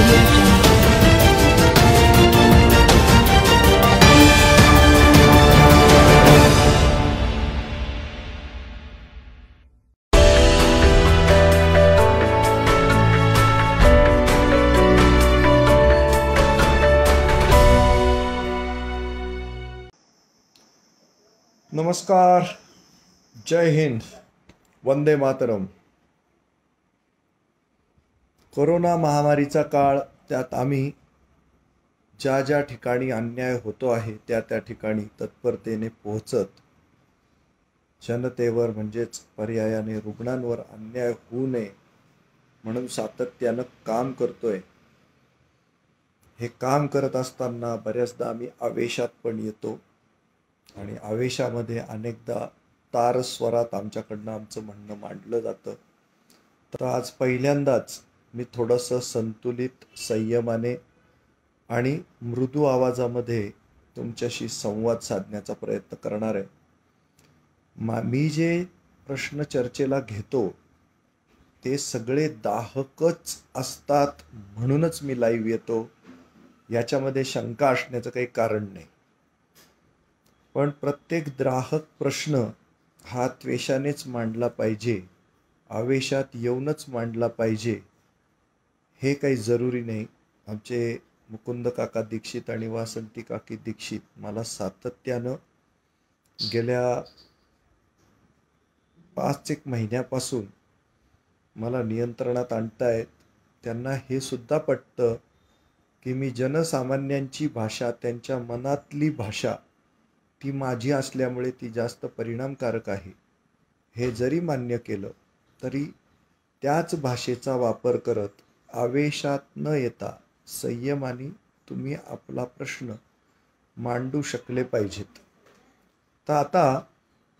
audio jungle. नमस्कार, जय Hind, Vande Mataram. Corona महामारीचा काळ, त्यात आम्ही ज्या ज्या ठिकाणी अन्याय होतो आहे त्या त्या ठिकाणी तत्परतेने पोहोचत जनतेवर म्हणजेच पर्यायाने रुग्णांवर अन्याय होऊ नये म्हणून सातत्यानं काम करतोय. हे काम करत असताना बऱ्याचदा आम्ही आवेशात पण येतो आणि आवेशामध्ये अनेकदा तारस्वरात आमच्याकडनं आमचं म्हणणं मांडलं जातं. तर आज पहिल्यांदाच मी थोडंसं संतुलित, संयमाने आणि मृदू आवाजामध्ये तुमच्याशी संवाद साधण्याचा प्रयत्न करणार आहे. मी जे प्रश्न चर्चेला घेतो ते सगळे दाहकच असतात म्हणूनच मी लाईव्ह येतो, याच्यामध्ये शंका असण्याचं काही कारण नाही. पण प्रत्येक दाहक प्रश्न हा त्वेषानेच मांडला पाहिजे, आवेशात येऊनच मांडला पाहिजे हे काही जरुरी नाही. आमचे मुकुंद काका दीक्षित आणि वासंती काकी दीक्षित मला सातत्यानं गेल्या 5-1 महिन्यापासून मला नियंत्रणात आणतायत. त्यांना हे सुद्धा पटतं की मी जनसामान्यांची भाषा, त्यांच्या मनातली भाषा ती माझी असल्यामुळे ती जास्त परिणामकारक आहे. हे जरी मान्य केलं तरी त्याच भाषेचा वापर करत आवेशात न येता संयमाने तुम्ही आपला प्रश्न मांडू शकले पाहिजेत. तर आता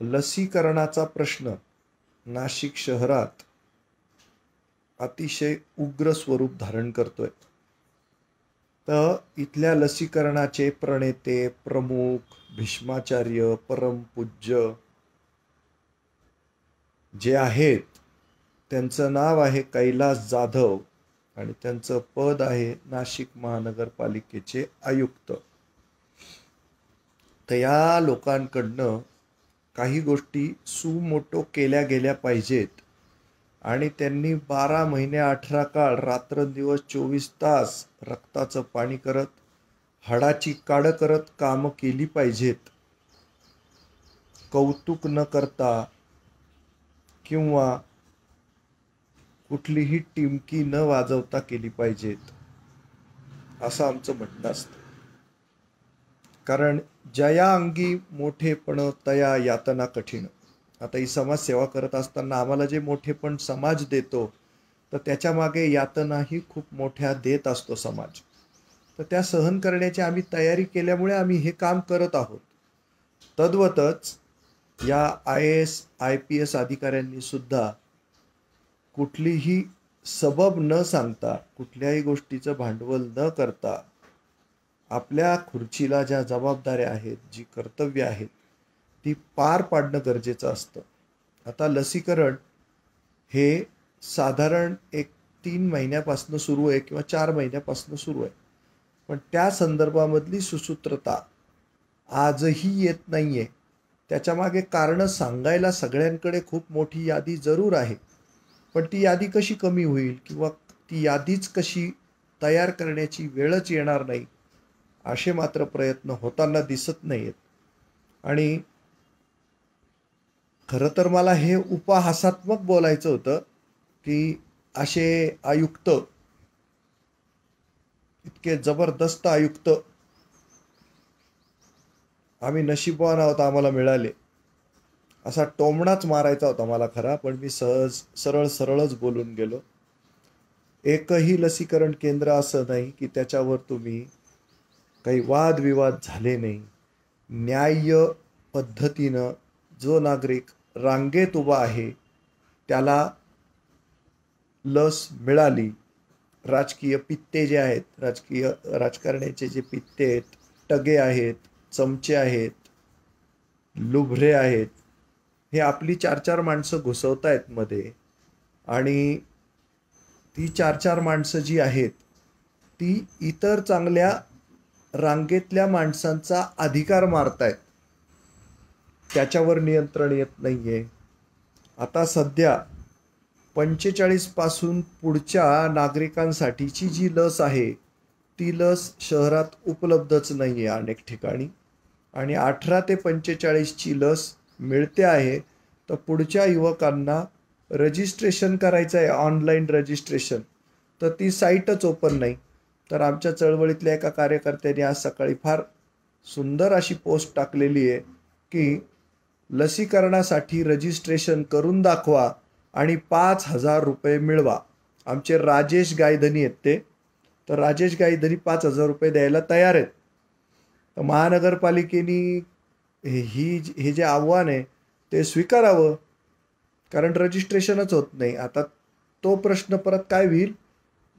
लसीकरणाचा प्रश्न नाशिक शहरात अतिशय उग्र स्वरूप धारण करतोय. तर इथल्या लसीकरणाचे प्रणेते, प्रमुख, भीष्माचार्य, परमपूज्य जे आहेत त्यांचं नाव आहे कैलास जाधव आणि त्यांचं पद आहे नाशिक महानगरपालिकेचे आयुक्त. तर या लोकांकडनं काही गोष्टी सुमोटो केल्या गेल्या पाहिजेत आणि त्यांनी 12 महिने 18 काळ रात्रंदिवस 24 तास रक्ताचं पाणी करत, हाडाची काढ करत कामं केली पाहिजेत. कौतुक न करता किंवा कुठलीही टिमकी न वाजवता केली पाहिजेत असं आमचं म्हणणं असतं. कारण जया अंगी मोठेपण तया यातना कठीण. आता ही समाजसेवा करत असताना आम्हाला जे मोठेपण समाज देतो तर त्याच्या मागे यातनाही खूप मोठ्या देत असतो समाज. तर त्या सहन करण्याची आम्ही तयारी केल्यामुळे आम्ही हे काम करत आहोत. तद्वतच या IAS IPS अधिकाऱ्यांनी सुद्धा कुठलीही सबब न सांगता, कुठल्याही गोष्टीचं भांडवल न करता आपल्या खुर्चीला ज्या जबाबदाऱ्या आहेत, जी कर्तव्य आहेत ती पार पाडणं गरजेचं असतं. आता लसीकरण हे साधारण 3 महिन्यापासून सुरू आहे किंवा 4 महिन्यापासून सुरू आहे. पण त्या संदर्भामधली सुसूत्रता आजही येत नाही आहे. त्याच्यामागे कारणं सांगायला सगळ्यांकडे खूप मोठी यादी जरूर आहे, पण ती यादी कशी कमी होईल किंवा ती यादीच कशी तयार करण्याची वेळच येणार नाही असे मात्र प्रयत्न होताना दिसत नाहीत. आणि खरं तर मला हे उपहासात्मक बोलायचं होतं की असे आयुक्त, इतके जबरदस्त आयुक्त आम्ही नशीबवान आहोत आम्हाला मिळाले, असा टोमणाच मारायचा होता मला खरा. पण मी सरळच बोलून गेलो. एकही लसीकरण केंद्र असं नाही की त्याच्यावर तुम्ही काही वादविवाद झाले नाही. न्याय्य पद्धतीनं जो नागरिक रांगेत उभा आहे त्याला लस मिळाली. राजकीय पित्ते जे आहेत, राजकारण्याचे जे पित्ते आहेत, टगे आहेत, चमचे आहेत, लुभरे आहेत, हे आपली 4-4 माणसं घुसवतायत मध्ये. आणि ती 4-4 माणसं जी आहेत ती इतर चांगल्या रांगेतल्या माणसांचा अधिकार मारतायत, त्याच्यावर नियंत्रण येत नाहीये. आता सध्या 45 पासून पुढच्या नागरिकांसाठीची जी लस आहे ती लस शहरात उपलब्धच नाही आहे अनेक ठिकाणी, आणि 18 ते 45ची लस मिळते आहे. तर पुढच्या युवकांना रजिस्ट्रेशन करायचं आहे, ऑनलाईन रजिस्ट्रेशन, तर ती साईटच ओपन नाही. तर आमच्या चळवळीतल्या एका कार्यकर्त्याने आज सकाळी फार सुंदर अशी पोस्ट टाकलेली आहे की लसीकरणासाठी रजिस्ट्रेशन करून दाखवा आणि 5,000 रुपये मिळवा. आमचे राजेश गायधनी आहेत ते, तर राजेश गायधनी 5,000 रुपये द्यायला तयार आहेत. तर महानगरपालिकेने हे जे आव्हान आहे ते स्वीकारावं, कारण रजिस्ट्रेशनच होत नाही. आता तो प्रश्न परत काय होईल,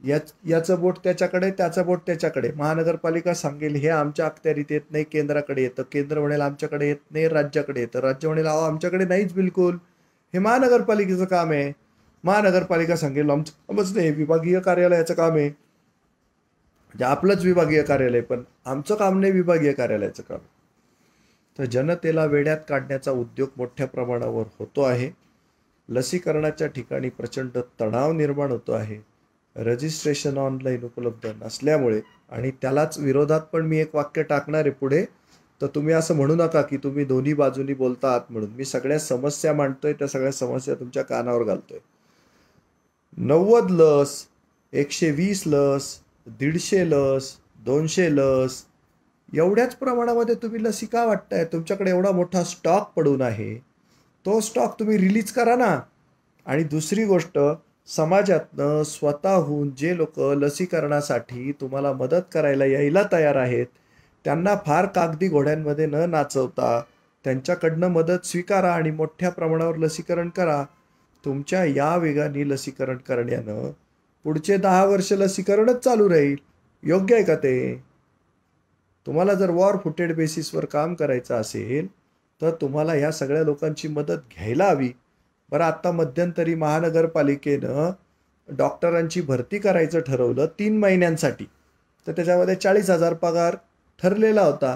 याचं बोट त्याच्याकडे, त्याचं बोट त्याच्याकडे. महानगरपालिका सांगेल हे आमच्या अखत्यारीत येत नाही, केंद्राकडे येतं. केंद्र म्हणेल आमच्याकडे येत नाही, राज्याकडे येतं. राज्य म्हणेल अहो आमच्याकडे नाहीच बिलकुल, हे महानगरपालिकेचं काम आहे. महानगरपालिका सांगेल आमचं कामच नाही, विभागीय कार्यालयाचं काम आहे. म्हणजे आपलंच विभागीय कार्यालय, पण आमचं काम नाही, विभागीय कार्यालयाचं काम. तर जनतेला वेड्यात काढण्याचा उद्योग मोठ्या प्रमाणावर होतो आहे. लसीकरणाच्या ठिकाणी प्रचंड तणाव निर्माण होतो आहे. रजिस्ट्रेशन ऑनलाईन उपलब्ध नसल्यामुळे, आणि त्यालाच विरोधात पण मी एक वाक्य टाकणार आहे पुढे, तर तुम्ही असं म्हणू नका की तुम्ही दोन्ही बाजूनी बोलता आहात म्हणून. मी सगळ्या समस्या मांडतोय, त्या सगळ्या समस्या तुमच्या कानावर घालतोय. 90 लस, 120 लस, 150 लस, 200 लस, एवढ्याच प्रमाणामध्ये तुम्ही लसी का वाटताय? तुमच्याकडे एवढा मोठा स्टॉक पडून आहे, तो स्टॉक तुम्ही रिलीज करा ना. आणि दुसरी गोष्ट, समाजातनं स्वतःहून जे लोक लसीकरणासाठी तुम्हाला मदत करायला यायला तयार आहेत, त्यांना फार कागदी घोड्यांमध्ये न नाचवता त्यांच्याकडनं मदत स्वीकारा आणि मोठ्या प्रमाणावर लसीकरण करा. तुमच्या या वेगाने लसीकरण करण्यानं पुढचे 10 वर्ष लसीकरणच चालू राहील. योग्य आहे का ते? तुम्हाला जर वॉर फुटेड बेसिसवर काम करायचं असेल तर तुम्हाला या सगळ्या लोकांची मदत घ्यायला हवी. बरं, आत्ता मध्यंतरी महानगरपालिकेनं डॉक्टरांची भरती करायचं ठरवलं 3 महिन्यांसाठी, तर त्याच्यामध्ये 40,000 पगार ठरलेला होता.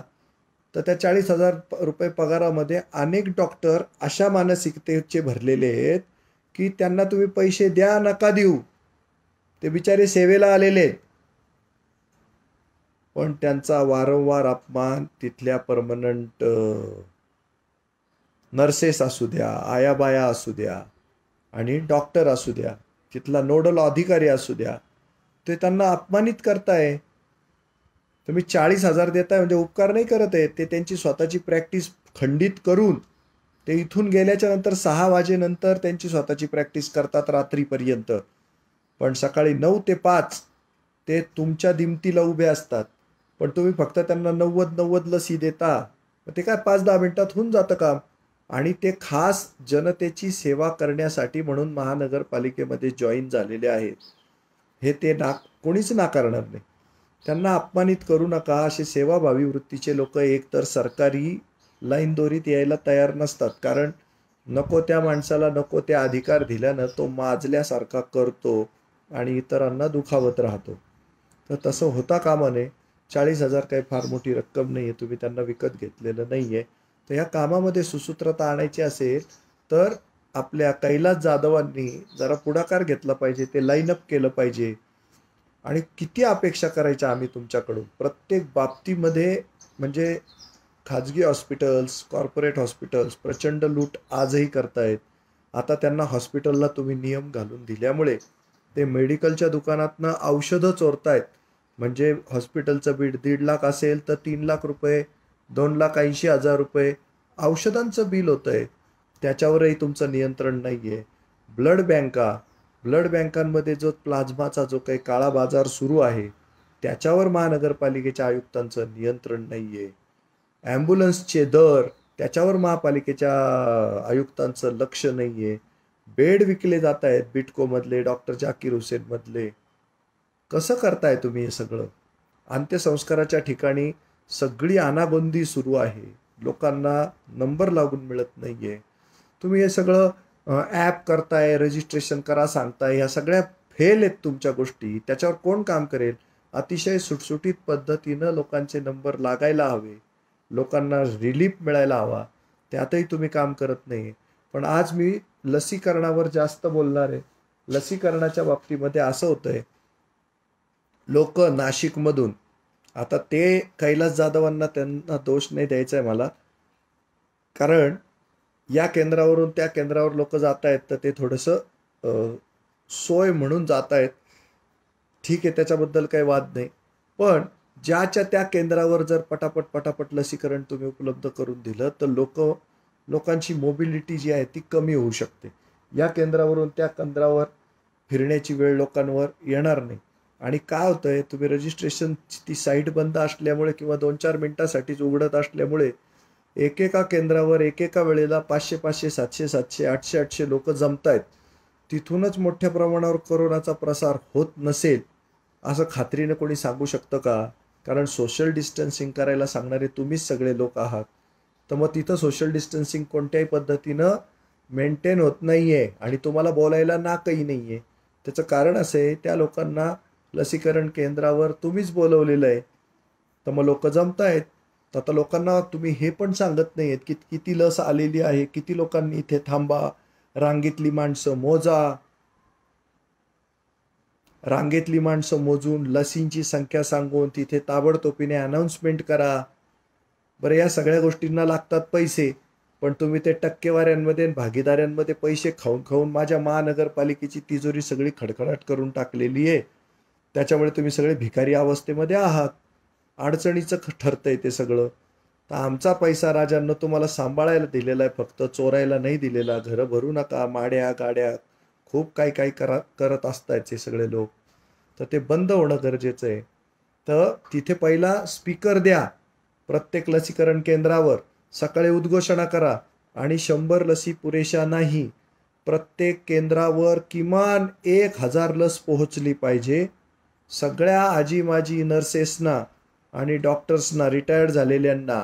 तर त्या 40,000 रुपये पगारामध्ये अनेक डॉक्टर अशा मानसिकतेचे भरलेले आहेत की त्यांना तुम्ही पैसे द्या नका देऊ, ते बिचारे सेवेला आलेले आहेत. पण त्यांचा वारंवार अपमान तिथल्या परमनंट नर्सेस असू द्या, आयाबाया असू द्या, आणि डॉक्टर असू द्या, तिथला नोडल अधिकारी असू द्या, ते त्यांना अपमानित करताय. तुम्ही 40,000 देताय म्हणजे उपकार नाही करत आहे. ते त्यांची स्वतःची प्रॅक्टिस खंडित करून ते इथून गेल्याच्या नंतर 6 वाजेनंतर त्यांची स्वतःची प्रॅक्टिस करतात रात्रीपर्यंत, पण सकाळी 9 ते 5 ते तुमच्या दिमतीला उभे असतात. पण तुम्ही फक्त त्यांना 90 लसी देता, ते काय 5-10 मिनिटात होऊन जातं काम. आणि ते खास जनतेची सेवा करण्यासाठी म्हणून महानगरपालिकेमध्ये जॉईन झालेले आहेत. हे ते कोणीच नाकारणार नाही. त्यांना अपमानित करू नका. असे सेवाभावी वृत्तीचे लोक एकतर सरकारी लाईनदोरीत यायला तयार नसतात, कारण नको त्या माणसाला नको ते अधिकार दिल्यानं तो माजल्यासारखा करतो आणि इतरांना दुखावत राहतो. तर तसं होता कामा नये. 40,000 काही फार मोठी रक्कम नाही आहे, तुम्ही त्यांना विकत घेतलेलं नाही आहे. तर या कामामध्ये सुसूत्रता आणायची असेल तर आपल्या कैलास जाधवांनी जरा पुढाकार घेतला पाहिजे, ते लाईनअप केलं पाहिजे. आणि किती अपेक्षा करायच्या आम्ही तुमच्याकडून प्रत्येक बाबतीमध्ये. म्हणजे खाजगी हॉस्पिटल्स, कॉर्पोरेट हॉस्पिटल्स प्रचंड लूट आजही करतायत. आता त्यांना हॉस्पिटलला तुम्ही नियम घालून दिल्यामुळे ते मेडिकलच्या दुकानातनं औषधं चोरतायत. म्हणजे हॉस्पिटलचं बिल 1.5 लाख असेल तर 3 लाख रुपये, 2,80,000 रुपये औषधांचं बिल होतं आहे. त्याच्यावरही तुमचं नियंत्रण नाही आहे. ब्लड बँकांमध्ये जो प्लाझ्माचा जो काही काळा बाजार सुरू आहे त्याच्यावर महानगरपालिकेच्या आयुक्तांचं नियंत्रण नाही आहे. ॲम्ब्युलन्सचे दर, त्याच्यावर महापालिकेच्या आयुक्तांचं लक्ष नाही आहे. बेड विकले जात आहेत बिटकोमधले, डॉक्टर जाकीर हुसेनमधले. कसं करताय तुम्ही हे सगळं? अंत्यसंस्काराच्या ठिकाणी सगळी अनागोंदी सुरू आहे, लोकांना नंबर लागून मिळत नाही आहे. तुम्ही हे सगळं ॲप करताय, रजिस्ट्रेशन करा सांगताय, ह्या सगळ्या फेल आहेत तुमच्या गोष्टी. त्याच्यावर कोण काम करेल? अतिशय सुटसुटीत पद्धतीनं लोकांचे नंबर लागायला हवे, लोकांना रिलीफ मिळायला हवा, त्यातही तुम्ही काम करत नाही. पण आज मी लसीकरणावर जास्त बोलणार आहे. लसीकरणाच्या बाबतीमध्ये असं होतंय, लोक नाशिकमधून, आता ते कैलास जाधवांना त्यांना दोष नाही द्यायचा आहे मला, कारण या केंद्रावरून त्या केंद्रावर लोक जात आहेत तर ते थोडंसं सोय म्हणून जात आहेत. ठीक आहे, त्याच्याबद्दल काही वाद नाही. पण ज्याच्या त्या केंद्रावर जर पटापट पटापट लसीकरण तुम्ही उपलब्ध करून दिलं तर लोकांची मोबिलिटी जी आहे ती कमी होऊ शकते. या केंद्रावरून त्या केंद्रावर फिरण्याची वेळ लोकांवर येणार नाही. आणि काय होतंय, तुम्ही रजिस्ट्रेशन ती साईट बंद असल्यामुळे किंवा 2-4 मिनिटासाठीच उघडत असल्यामुळे एकेका केंद्रावर एकेका वेळेला 500-500, 700-700, 800-800 लोक जमतायत. तिथूनच मोठ्या प्रमाणावर कोरोनाचा प्रसार होत नसेल असं खात्रीनं कोणी सांगू शकतं का? कारण सोशल डिस्टन्सिंग करायला सांगणारे तुम्हीच सगळे लोक आहात. तर मग तिथं सोशल डिस्टन्सिंग कोणत्याही पद्धतीनं मेंटेन होत नाही आहे आणि तुम्हाला बोलायला नाकही नाही आहे. त्याचं कारण असं आहे, त्या लोकांना लसीकरण केंद्रावर तुम्हीच बोलवलेलं आहे. तर मग लोक जमत आहेत. तर आता लोकांना तुम्ही हे पण सांगत नाही आहेत की किती लस आलेली आहे, किती लोकांनी इथे थांबा, रांगेतली माणसं मोजा, रांगेतली माणसं मोजून लसींची संख्या सांगून तिथे ताबडतोबीने अनाऊन्समेंट करा. बरं, या सगळ्या गोष्टींना लागतात पैसे, पण तुम्ही ते टक्केवाऱ्यांमध्ये भागीदाऱ्यांमध्ये पैसे खाऊन खाऊन माझ्या महानगरपालिकेची तिजोरी सगळी खडखडाट करून टाकलेली आहे. त्याच्यामुळे तुम्ही सगळे भिकारी अवस्थेमध्ये आहात. अडचणीचं ठरतंय ते सगळं. तर आमचा पैसा राजांना तुम्हाला सांभाळायला दिलेला आहे, फक्त चोरायला नाही दिलेला. घरं भरू नका, माड्या गाड्या खूप काही काही करत असतायत हे सगळे लोक. तर ते बंद होणं गरजेचं आहे. तर तिथे पहिला स्पीकर द्या प्रत्येक लसीकरण केंद्रावर, सकाळी उद्घोषणा करा. आणि 100 लसी पुरेशा नाही, प्रत्येक केंद्रावर किमान 1000 लस पोहोचली पाहिजे. सगळ्या आजी माजी नर्सेसना आणि डॉक्टर्सना, रिटायर्ड झालेल्यांना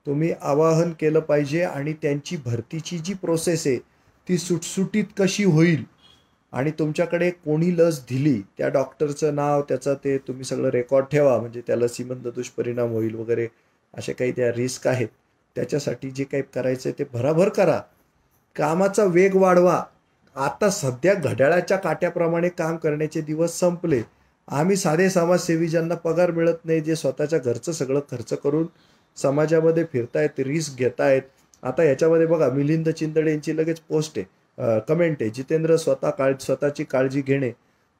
तुम्ही आवाहन केलं पाहिजे. आणि त्यांची भरतीची जी प्रोसेस आहे ती सुटसुटीत कशी होईल, आणि तुमच्याकडे कोणी लस दिली त्या डॉक्टरचं नाव, त्याचं ते तुम्ही सगळं रेकॉर्ड ठेवा. म्हणजे त्या लसीमधून दुष्परिणाम होईल वगैरे असे काही त्या रिस्क आहेत, त्याच्यासाठी जे काही करायचं आहे ते भराभर करा. कामाचा वेग वाढवा. आता सध्या घड्याळाच्या काट्याप्रमाणे काम करण्याचे दिवस संपले. आम्ही साधे समाजसेवी ज्यांना पगार मिळत नाही, जे स्वतःच्या घरचं सगळं खर्च करून समाजामध्ये फिरतायत, रिस्क घेतायत. आता याच्यामध्ये बघा, मिलिंद चिंदडे यांची लगेच पोस्ट आहे, कमेंट आहे, जितेंद्र स्वतःची काळजी घेणे.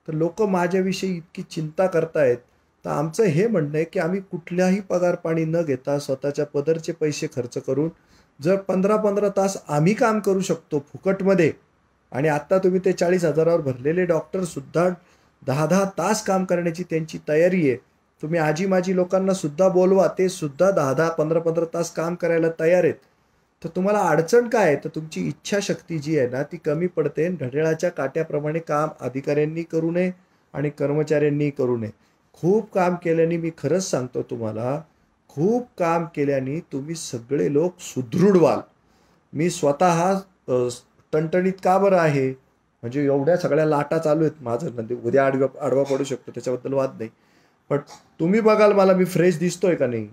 तर लोक माझ्याविषयी इतकी चिंता करतायत. तर आमचं हे म्हणणं आहे की आम्ही कुठल्याही पगार पाणी न घेता स्वतःच्या पदरचे पैसे खर्च करून जर 15-15 तास आम्ही काम करू शकतो फुकटमध्ये, आणि आत्ता तुम्ही ते 40,000वर भरलेले डॉक्टरसुद्धा 10-10 तास काम करण्याची त्यांची तयारी आहे. तुम्ही आजी माजी लोकांना सुद्धा बोलवा, ते सुद्धा 10-10, 15-15 तास काम करायला तयार आहेत. तर तुम्हाला अडचण काय आहे? तर तुमची इच्छाशक्ती जी आहे ना ती कमी पडते. घड्याळाच्या काट्याप्रमाणे काम अधिकाऱ्यांनी करू नये आणि कर्मचाऱ्यांनी करू नये. खूप काम केल्याने, मी खरंच सांगतो तुम्हाला, खूप काम केल्याने तुम्ही सगळे लोक सुदृढ व्हाल. मी स्वतः टणटणीत का बरं आहे, म्हणजे एवढ्या सगळ्या लाटा चालू आहेत माझं, नंतर उद्या आडवा पडू शकतो, त्याच्याबद्दल वाद नाही. पण तुम्ही बघाल मला मी फ्रेश दिसतोय का नाही,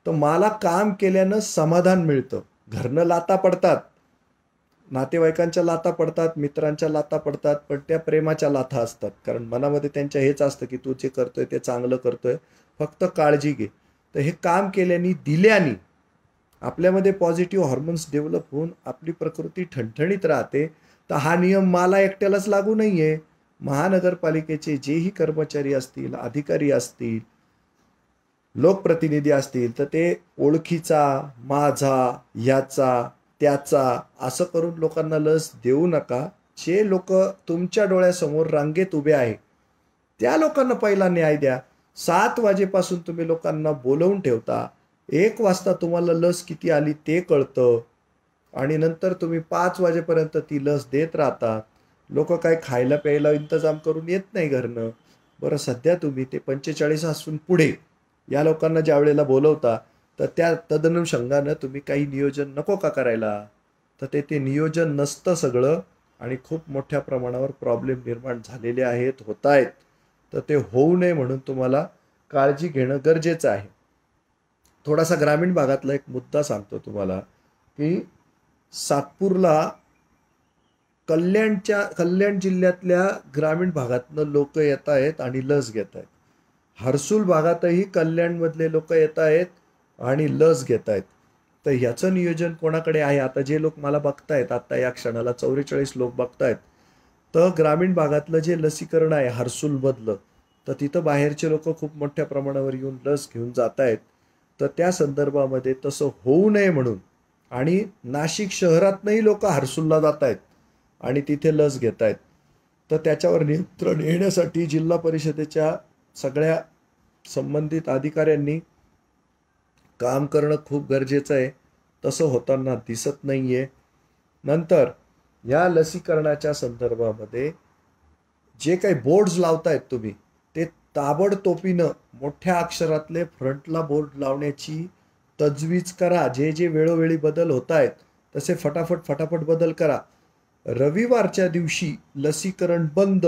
तर मला काम केल्यानं समाधान मिळतं. घरनं लाता पडतात, नातेवाईकांच्या लाता पडतात, मित्रांच्या लाता पडतात, पण त्या प्रेमाच्या लाथा असतात. कारण मनामध्ये त्यांच्या हेच असतं की तू जे करतोय ते चांगलं करतोय, फक्त काळजी घे. तर हे काम केल्याने, दिल्याने आपल्यामध्ये पॉझिटिव्ह हॉर्मोन्स डेव्हलप होऊन आपली प्रकृती ठणठणीत राहते. तर हा नियम मला एकट्यालाच लागू नाही आहे. महानगरपालिकेचे जेही कर्मचारी असतील, अधिकारी असतील, लोकप्रतिनिधी असतील, तर ते ओळखीचा, माझा, ह्याचा, त्याचा असं करून लोकांना लस देऊ नका. जे लोक तुमच्या डोळ्यासमोर रांगेत उभे आहे त्या लोकांना पहिला न्याय द्या. 7 वाजेपासून तुम्ही लोकांना बोलवून ठेवता, 1 वाजता तुम्हाला लस किती आली ते कळतं, आणि नंतर तुम्ही 5 वाजेपर्यंत ती लस देत राहता. लोक काय खायला प्यायला इंतजाम करून येत नाही घरनं. बरं, सध्या तुम्ही ते 45 असून पुढे या लोकांना ज्या वेळेला बोलवता, तर त्या तदनुषंगानं तुम्ही काही नियोजन नको का करायला? तर ते नियोजन नसतं सगळं, आणि खूप मोठ्या प्रमाणावर प्रॉब्लेम निर्माण झालेले आहेत, होत आहेत. तर ते होऊ नये म्हणून तुम्हाला काळजी घेणं गरजेचं आहे. थोडासा ग्रामीण भागातला एक मुद्दा सांगतो तुम्हाला की सातपूरला कल्याण जिल्ह्यातल्या ग्रामीण भागातनं लोक येत आहेत आणि लस घेत आहेत. हर्सूल भागातही कल्याणमधले लोक येत आहेत आणि लस घेत आहेत. तर ह्याचं नियोजन कोणाकडे आहे? आता जे लोक मला बघतायत, आता या क्षणाला 44 लोक बघतायत, तर ग्रामीण भागातलं जे लसीकरण आहे हर्सूलमधलं, तर तिथं बाहेरचे लोक खूप मोठ्या प्रमाणावर येऊन लस घेऊन जात आहेत. तर त्या संदर्भामध्ये तसं होऊ नये म्हणून आणि नाशिक शहरातनंही लोक हर्सूलला जात आहेत आणि तिथे लस घेत आहेत. तर त्याच्यावर नियंत्रण येण्यासाठी जिल्हा परिषदेच्या सगळ्या संबंधित अधिकाऱ्यांनी काम करणं खूप गरजेचं आहे. तसं होताना दिसत नाही आहे. नंतर या लसीकरणाच्या संदर्भामध्ये जे काही बोर्ड्स लावतायत तुम्ही, ते ताबडतोबीनं मोठ्या अक्षरातले फ्रंटला बोर्ड लावण्याची तजवीज करा. जे जे वेळोवेळी बदल होत आहेत तसे फटाफट बदल करा. रविवारच्या दिवशी लसीकरण बंद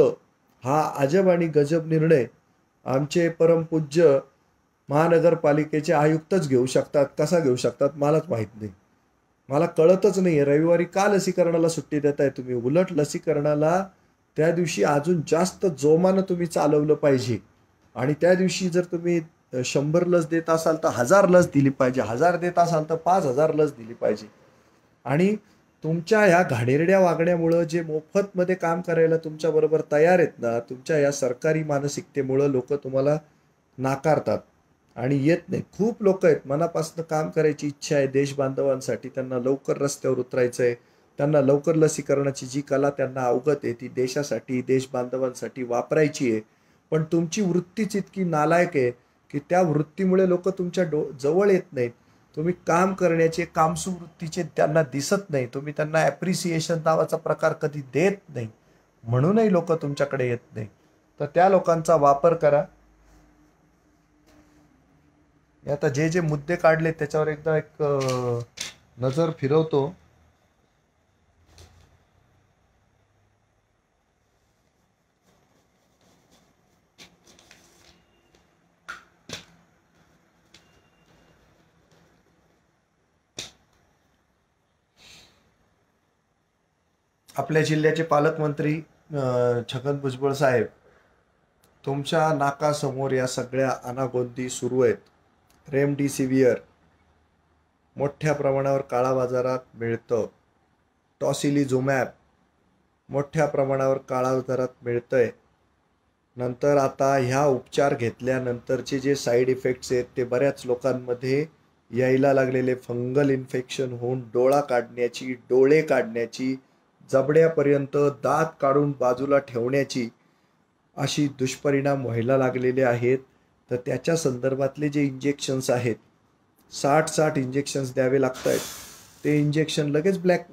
हा अजब आणि गजब निर्णय आमचे परमपूज्य महानगरपालिकेचे आयुक्तच घेऊ शकतात. कसा घेऊ शकतात मलाच माहीत नाही. मला कळतच नाही आहे रविवारी का लसीकरणाला सुट्टी देताय तुम्ही. उलट लसीकरणाला त्या दिवशी अजून जास्त जोमानं तुम्ही चालवलं पाहिजे. आणि त्या दिवशी जर तुम्ही 100 लस देत असाल तर 1000 लस दिली पाहिजे. 1000 देत असाल तर 5000 लस दिली पाहिजे. आणि तुमच्या ह्या घाणेरड्या वागण्यामुळं जे मोफतमध्ये काम करायला तुमच्याबरोबर तयार आहेत ना, तुमच्या या सरकारी मानसिकतेमुळं लोक तुम्हाला नाकारतात आणि येत नाही. खूप लोक आहेत मनापासून काम करायची इच्छा आहे देश बांधवांसाठी, त्यांना लवकर रस्त्यावर उतरायचं आहे, त्यांना लवकर लसीकरणाची जी कला त्यांना अवगत आहे ती देशासाठी देश बांधवांसाठी वापरायची आहे. पण तुमची वृत्तीच इतकी नालायक आहे की त्या वृत्तीमुळे लोक तुमच्या जवळ येत नाहीत. तुम्ही काम करण्याचे कामसू वृत्तीचे त्यांना दिसत नाही. तुम्ही त्यांना ॲप्रिसिएशन नावाचा प्रकार कधी देत नाही, म्हणूनही लोक तुमच्याकडे येत नाही. तर त्या लोकांचा वापर करा. आता जे जे मुद्दे काढले त्याच्यावर एकदा एक नजर फिरवतो. आपल्या जिल्ह्याचे पालकमंत्री छगन भुजबळ साहेब, तुमच्या नाकासमोर या सगळ्या अनागोंदी सुरू आहेत. रेमडेसिविर मोठ्या प्रमाणावर काळा बाजारात मिळतं. टॉसिलिझुमॅब मोठ्या प्रमाणावर काळा बाजारात मिळतंय. नंतर आता ह्या उपचार घेतल्यानंतरचे जे साईड इफेक्ट्स आहेत ते बऱ्याच लोकांमध्ये यायला लागलेले फंगल इन्फेक्शन होऊन डोळे काढण्याची, जबड्यापर्यंत दात काढून बाजूला ठेवण्याची अशी दुष्परिणाम व्हायला लागलेले आहेत. तर त्याच्या संदर्भातले जे इंजेक्शन्स आहेत, 60 इंजेक्शन्स द्यावे लागत आहेत. ते इंजेक्शन लगेच ब्लॅक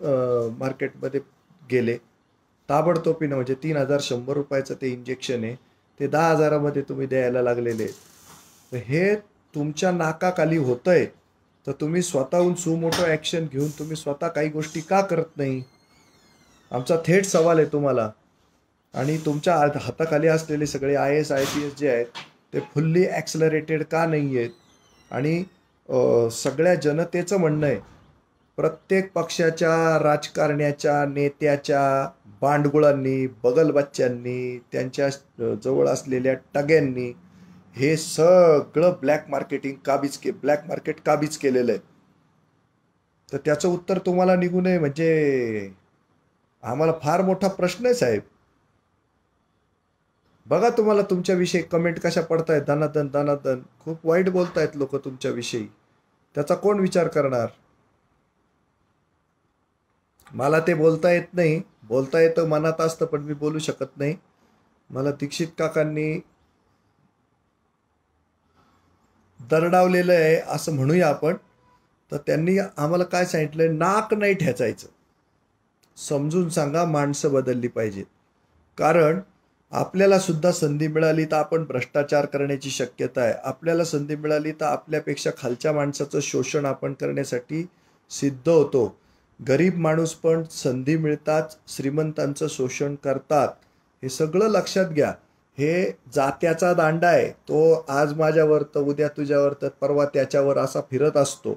मार्केटमध्ये गेले ताबडतोबीनं. म्हणजे 3100 रुपयाचं ते इंजेक्शन आहे, ते 10,000मध्ये तुम्ही द्यायला लागलेले. तर हे तुमच्या नाकाखाली होतंय. तर तुम्ही स्वतःहून सुमोटो ॲक्शन घेऊन तुम्ही स्वतः काही गोष्टी का करत नाही? आमचा थेट सवाल आहे तुम्हाला. आणि तुमच्या हाताखाली असलेले सगळे IAS IPS जे आहेत ते फुल्ली ॲक्सलरेटेड का नाही आहेत? आणि सगळ्या जनतेचं म्हणणं आहे, प्रत्येक पक्षाच्या राजकारण्याच्या नेत्याच्या बांडगुळांनी, बगलबच्च्यांनी, त्यांच्या जवळ असलेल्या टग्यांनी हे सगळं ब्लॅक मार्केट काबीज केलेलं आहे. तर त्याचं उत्तर तुम्हाला निघू नये म्हणजे आम्हाला फार मोठा प्रश्न आहे साहेब. बघा तुम्हाला तुमच्याविषयी कमेंट कशा पडतायत, दनादन. खूप वाईट बोलतायत लोक तुमच्याविषयी. त्याचा कोण विचार करणार? मला ते बोलता येत नाही. बोलता येतं, मनात असतं, पण मी बोलू शकत नाही. मला दीक्षित काकांनी दरडावलेलं आहे असं म्हणूया आपण. तर त्यांनी आम्हाला काय सांगितलंय, नाक नाही ठेचायचं. समजून सांगा, माणसं बदलली पाहिजेत. कारण आपल्याला सुद्धा संधी मिळाली तर आपण भ्रष्टाचार करण्याची शक्यता आहे. आपल्याला संधी मिळाली तर आपल्यापेक्षा खालच्या माणसाचं शोषण आपण करण्यासाठी सिद्ध होतो. गरीब माणूस पण संधी मिळताच श्रीमंतांचं शोषण करतात. हे सगळं लक्षात घ्या. हे जात्याचा दांडा आहे. तो आज माझ्यावर तर उद्या तुझ्यावर तर परवा त्याच्यावर असा फिरत असतो.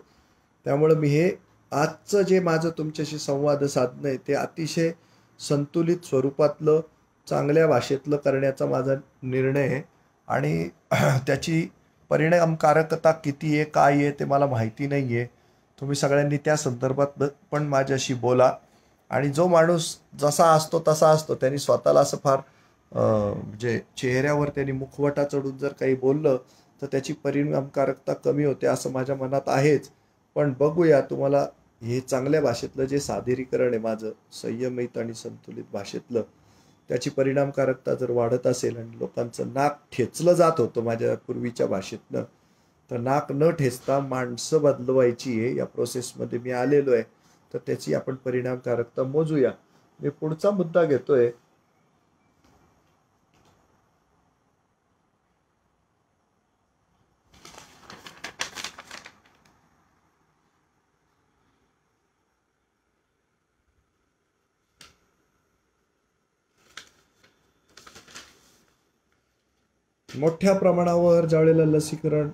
त्यामुळं मी हे आजचं जे माझं तुमच्याशी संवाद साधणं आहे ते अतिशय संतुलित स्वरूपातलं चांगल्या भाषेतलं करण्याचा माझा निर्णय आहे. आणि त्याची परिणामकारकता किती आहे काय आहे ते मला माहिती नाही आहे. तुम्ही सगळ्यांनी त्या संदर्भात पण माझ्याशी बोला. आणि जो माणूस जसा असतो तसा असतो, त्यांनी स्वतःला असं फार म्हणजे चेहऱ्यावर त्यांनी मुखवटा चढून जर काही बोललं तर त्याची परिणामकारकता कमी होते असं माझ्या मनात आहेच. पण बघूया, तुम्हाला हे चांगल्या भाषेतलं जे सादरीकरण आहे माझं संयमित आणि संतुलित भाषेतलं, त्याची परिणामकारकता जर वाढत असेल आणि लोकांचं नाक ठेचलं जात होतं माझ्या पूर्वीच्या भाषेतनं, तर नाक न ठेचता माणसं बदलवायची आहे या प्रोसेसमध्ये मी आलेलो आहे. तर त्याची आपण परिणामकारकता मोजूया. मी पुढचा मुद्दा घेतोय. मोठ्या प्रमाणावर ज्यावेळेला लसीकरण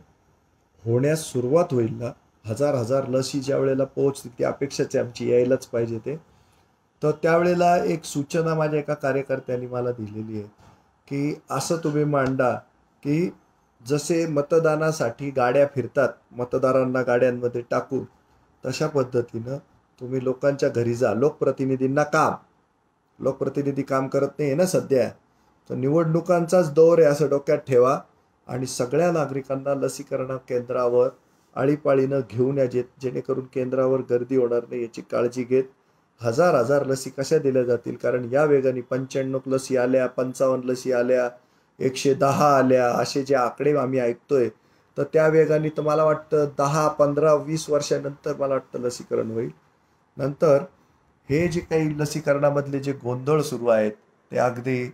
होण्यास सुरुवात होईल ना, हजार हजार लसी ज्या वेळेला पोहोचतील, ती अपेक्षाच आहे आमची, यायलाच पाहिजे ते. तर त्यावेळेला एक सूचना माझ्या एका कार्यकर्त्यांनी मला दिलेली आहे की असं तुम्ही मांडा की जसे मतदानासाठी गाड्या फिरतात, मतदारांना गाड्यांमध्ये टाकून, तशा पद्धतीनं तुम्ही लोकांच्या घरी जा. लोकप्रतिनिधींना काम, लोकप्रतिनिधी काम करत नाही आहे ना सध्या, तर निवडणुकांचाच दौर आहे असं डोक्यात ठेवा. आणि सगळ्या नागरिकांना लसीकरण केंद्रावर आळीपाळीनं घेऊन या, जेणेकरून केंद्रावर गर्दी होणार नाही याची काळजी घेत हजार हजार लसी कशा दिल्या जातील. कारण या वेगाने 95 लसी आल्या, 55 लसी आल्या, 110 आल्या, असे जे आकडे आम्ही ऐकतोय, तर त्या वेगाने तर मला वाटतं 10, 15, 20 वर्षानंतर मला वाटतं लसीकरण होईल. नंतर हे जे काही लसीकरणामधले जे गोंधळ सुरू आहेत ते अगदी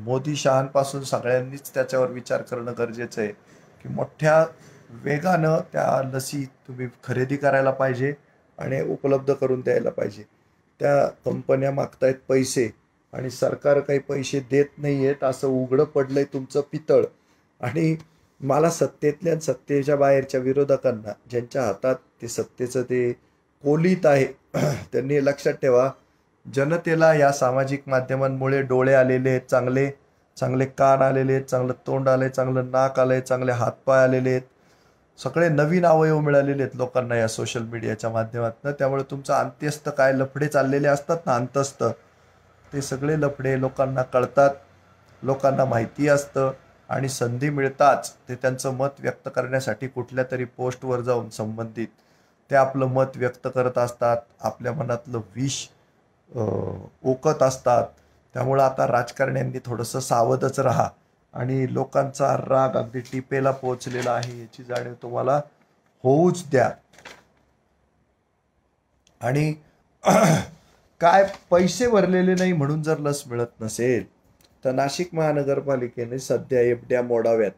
मोदी शहांपासून सगळ्यांनीच त्याच्यावर विचार करणं गरजेचं आहे की मोठ्या वेगानं त्या लसी तुम्ही खरेदी करायला पाहिजे आणि उपलब्ध करून द्यायला पाहिजे. त्या कंपन्या मागतायत पैसे आणि सरकार काही पैसे देत नाही आहेत असं उघडं पडलंय तुमचं पितळ. आणि मला सत्तेतल्या आणि सत्तेच्या बाहेरच्या विरोधकांना, ज्यांच्या हातात ते सत्तेचं ते कोलीत आहे, त्यांनी हे लक्षात ठेवा, जनतेला या सामाजिक माध्यमांमुळे डोळे आलेले आहेत, चांगले चांगले कान आलेले आहेत, चांगलं तोंड आलंय, चांगलं नाक आलंय, चांगले हातपाय आलेले आहेत, सगळे नवीन अवयव मिळालेले आहेत लोकांना या सोशल मीडियाच्या माध्यमातून. त्यामुळे तुमचं अंत्यस्थ काय लफडे चाललेले असतात ना, अंतस्थ, ते सगळे लफडे लोकांना कळतात, लोकांना माहिती असतं. आणि संधी मिळताच ते त्यांचं मत व्यक्त करण्यासाठी कुठल्या तरी पोस्टवर जाऊन संबंधित ते आपलं मत व्यक्त करत असतात, आपल्या मनातलं विष ओकत असतात. त्यामुळं आता राजकारण्यांनी थोडंसं सावधच राहा. आणि लोकांचा राग अगदी टिपेला पोहोचलेला आहे याची जाणीव तुम्हाला होऊच द्या. आणि काय पैसे भरलेले नाही म्हणून जर लस मिळत नसेल तर नाशिक महानगरपालिकेने सध्या एफड्या मोडाव्यात.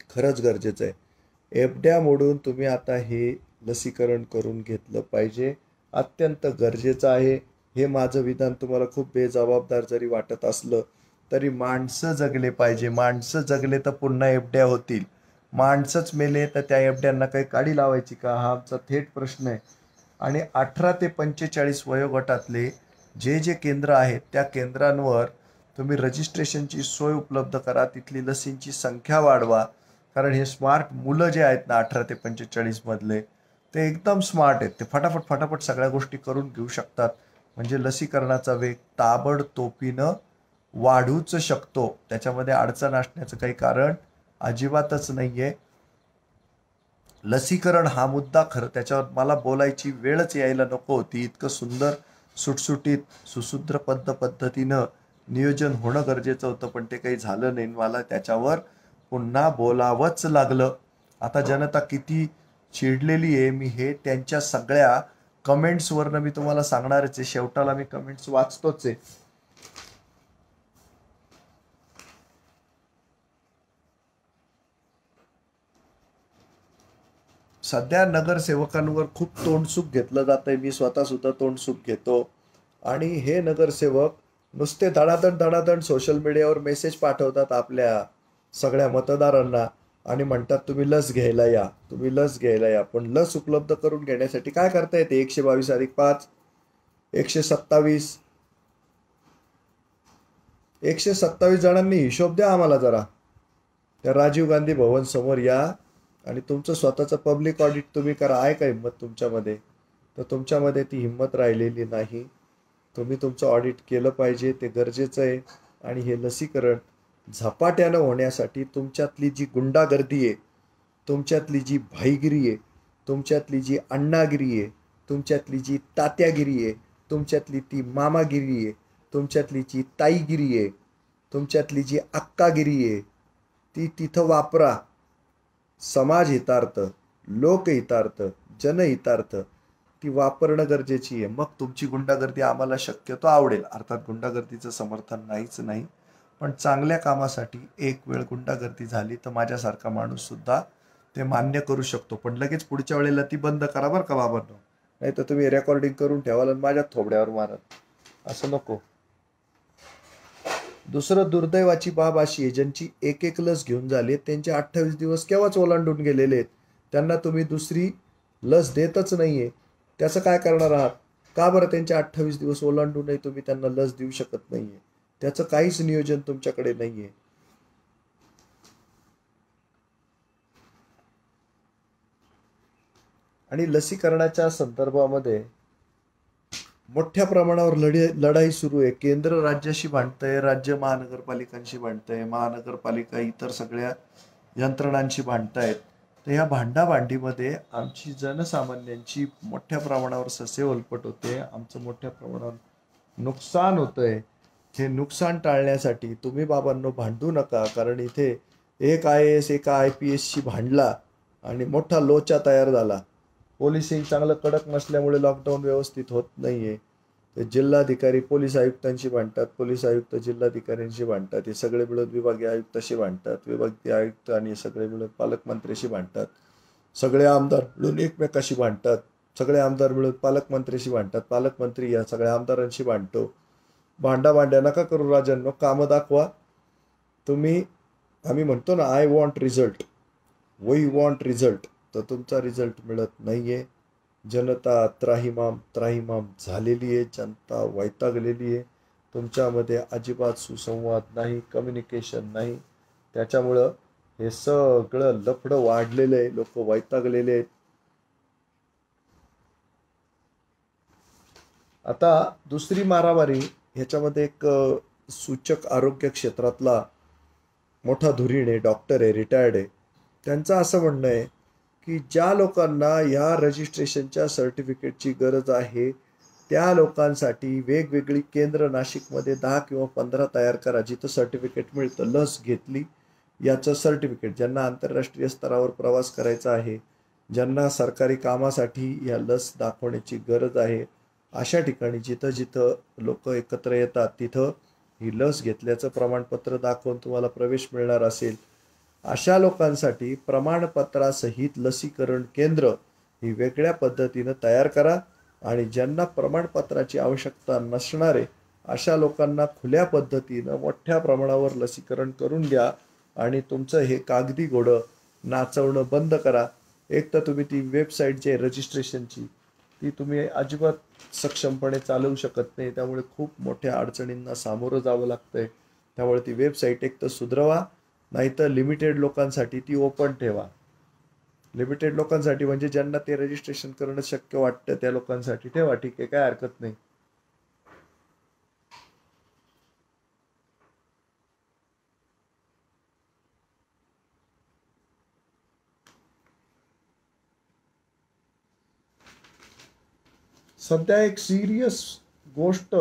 खरंच गरजेचं आहे. एफड्या मोडून तुम्ही आता हे लसीकरण करून घेतलं पाहिजे, अत्यंत गरजेचं आहे. हे माझं विधान तुम्हाला खूप बेजबाबदार जरी वाटत असलं तरी माणसं जगले पाहिजे. माणसं जगले तर पुन्हा एफड्या होतील. माणसंच मेले तर त्या एफड्यांना काही काडी लावायची का, हा आमचा थेट प्रश्न आहे. आणि 18 ते 45 वयोगटातले जे जे केंद्र आहेत त्या केंद्रांवर तुम्ही रजिस्ट्रेशनची सोय उपलब्ध करा, तिथली लसींची संख्या वाढवा. कारण हे स्मार्ट मुलं जे आहेत ना 18 ते 45 मधले, ते एकदम स्मार्ट आहेत, ते फटाफट फटाफट सगळ्या गोष्टी करून घेऊ शकतात. म्हणजे लसीकरणाचा वेग ताबडतोबीनं वाढूच शकतो. त्याच्यामध्ये अडचण असण्याचं काही कारण अजिबातच नाही आहे. लसीकरण हा मुद्दा खरं त्याच्यावर मला बोलायची वेळच यायला नको होती. इतकं सुंदर सुटसुटीत सुसूत्र पद्धतीनं नियोजन होणं गरजेचं होतं, पण ते काही झालं नाही. मला त्याच्यावर पुन्हा बोलावंच लागलं. आता जनता किती चिडलेली आहे मी हे त्यांच्या सगळ्या कमेंट्सवरनं मी तुम्हाला सांगणारच आहे. शेवटाला मी कमेंट्स वाचतोच आहे. सध्या नगरसेवकांवर खूप तोंडसूक घेतलं जात आहे. मी स्वतः सुद्धा तोंडसूक घेतो. आणि हे नगरसेवक नुसते धडाधड धडाधड सोशल मीडियावर मेसेज पाठवतात आपल्या सगळ्या मतदारांना आणि म्हणतात तुम्ही लस घ्यायला या, तुम्ही लस घ्यायला या. पण लस उपलब्ध करून घेण्यासाठी काय करता येते? 122+5 127 127 जणांनी हिशोब द्या आम्हाला जरा. त्या राजीव गांधी भवन समोर या आणि तुमचं स्वतःचं पब्लिक ऑडिट तुम्ही करा. आहे का हिंमत तुमच्यामध्ये? तर तुमच्यामध्ये ती हिंमत राहिलेली नाही. तुम्ही तुमचं ऑडिट केलं पाहिजे, ते गरजेचं आहे. आणि हे लसीकरण झपाट्यानं होण्यासाठी तुमच्यातली जी गुंडागर्दी आहे, तुमच्यातली जी भाईगिरी आहे, तुमच्यातली जी अण्णागिरी आहे, तुमच्यातली जी तात्यागिरी आहे, तुमच्यातली ती मामागिरी आहे, तुमच्यातली जी ताईगिरी आहे, तुमच्यातली जी अक्कागिरी आहे, ती तिथं वापरा. समाज हितार्थ, लोकहितार्थ, जनहितार्थ ती वापरणं गरजेची आहे. मग तुमची गुंडागर्दी आम्हाला शक्यतो आवडेल. अर्थात गुंडागर्दीचं समर्थन नाहीच नाही, पण चांगल्या कामासाठी एक वेळ गुंडागर्दी झाली तर माझ्यासारखा माणूस सुद्धा ते मान्य करू शकतो. पण लगेच पुढच्या वेळेला ती बंद करा बरं का बाबांनो. नाही तर तुम्ही रेकॉर्डिंग करून ठेवाल आणि माझ्या थोबड्यावर मारत. असं नको. दुसरं दुर्दैवाची बाब अशी आहे, ज्यांची एक एक लस घेऊन झाली त्यांचे 28 दिवस केव्हाच ओलांडून गेलेले आहेत. त्यांना तुम्ही दुसरी लस देतच नाहीये. त्याचं काय करणार आहात? का बरं त्यांचे 28 दिवस ओलांडूनही तुम्ही त्यांना लस देऊ शकत नाहीये? त्याचं काहीच नियोजन तुमच्याकडे नाहीये. आणि लसीकरणाच्या संदर्भामध्ये मोठ्या प्रमाणावर लढाई सुरू आहे. केंद्र राज्याशी भांडतंय, राज्य महानगरपालिकांशी भांडतंय, महानगरपालिका इतर सगळ्या यंत्रणांशी भांडतायत. तर ह्या भांडाभांडीमध्ये आमची जनसामान्यांची मोठ्या प्रमाणावर ससेवलपट होते. आमचं मोठ्या प्रमाणावर नुकसान होतंय. हे नुकसान टाळण्यासाठी तुम्ही बाबांनो भांडू नका. कारण इथे एक IAS एका IPS शी भांडला आणि मोठा लोचा तयार झाला. पोलिसिंग चांगलं कडक नसल्यामुळे लॉकडाऊन व्यवस्थित होत नाहीये. ते जिल्हाधिकारी पोलीस आयुक्तांशी भांडतात, पोलीस आयुक्त जिल्हाधिकाऱ्यांशी भांडतात, हे सगळे मिळून विभागीय आयुक्ताशी भांडतात, विभागीय आयुक्त आणि सगळे मिळून पालकमंत्र्याशी भांडतात, सगळे आमदार मिळून एकमेकाशी भांडतात, सगळे आमदार मिळून पालकमंत्र्याशी भांडतात, पालकमंत्री या सगळ्या आमदारांशी भांडतो. भांड्या नका करू राजांनो, कामं दाखवा तुम्ही. आम्ही म्हणतो ना, I want result, we want result. तर तुमचा रिझल्ट मिळत नाहीये. जनता त्राहिमाम त्राहिमाम झालेली आहे. जनता वैतागलेली आहे. तुमच्यामध्ये अजिबात सुसंवाद नाही, कम्युनिकेशन नाही. त्याच्यामुळं हे सगळं लफडं वाढलेलं आहे. लोक वैतागलेले आहेत. आता दुसरी मारामारी ह्याच्यामध्ये एक सूचक आरोग्य क्षेत्रातला मोठा धुरीण आहे, डॉक्टर आहे, रिटायर्ड आहे. त्यांचं असं म्हणणं आहे की ज्या लोकांना या रजिस्ट्रेशनच्या सर्टिफिकेटची गरज आहे त्या लोकांसाठी वेगवेगळी केंद्र नाशिकमध्ये 10 किंवा 15 तयार करा, जिथं सर्टिफिकेट मिळतं. लस घेतली याचं सर्टिफिकेट. ज्यांना आंतरराष्ट्रीय स्तरावर प्रवास करायचा आहे, ज्यांना सरकारी कामासाठी या लस दाखवण्याची गरज आहे, अशा ठिकाणी जिथं जिथं लोक एकत्र येतात तिथं ही लस घेतल्याचं प्रमाणपत्र दाखवून तुम्हाला प्रवेश मिळणार असेल, अशा लोकांसाठी प्रमाणपत्रासहित लसीकरण केंद्र ही वेगळ्या पद्धतीनं तयार करा. आणि ज्यांना प्रमाणपत्राची आवश्यकता नसणार आहे अशा लोकांना खुल्या पद्धतीनं मोठ्या प्रमाणावर लसीकरण करून घ्या. आणि तुमचं हे कागदी घोडं नाचवणं बंद करा. एक तर तुम्ही ती वेबसाईट जी आहे रजिस्ट्रेशनची, ती तुम्ही अजिबात सक्षमपणे चालवू शकत नाही. त्यामुळे खूप मोठ्या अडचणींना सामोरं जावं लागतंय. त्यामुळे ती वेबसाईट एक तर सुधरवा, नाहीतर लिमिटेड लोकांसाठी ती ओपन ठेवा. लिमिटेड लोकांसाठी म्हणजे ज्यांना ते रजिस्ट्रेशन करणं शक्य वाटतं त्या लोकांसाठी ठेवा. ठीक आहे, काय हरकत नाही. सध्या एक सिरियस गोष्ट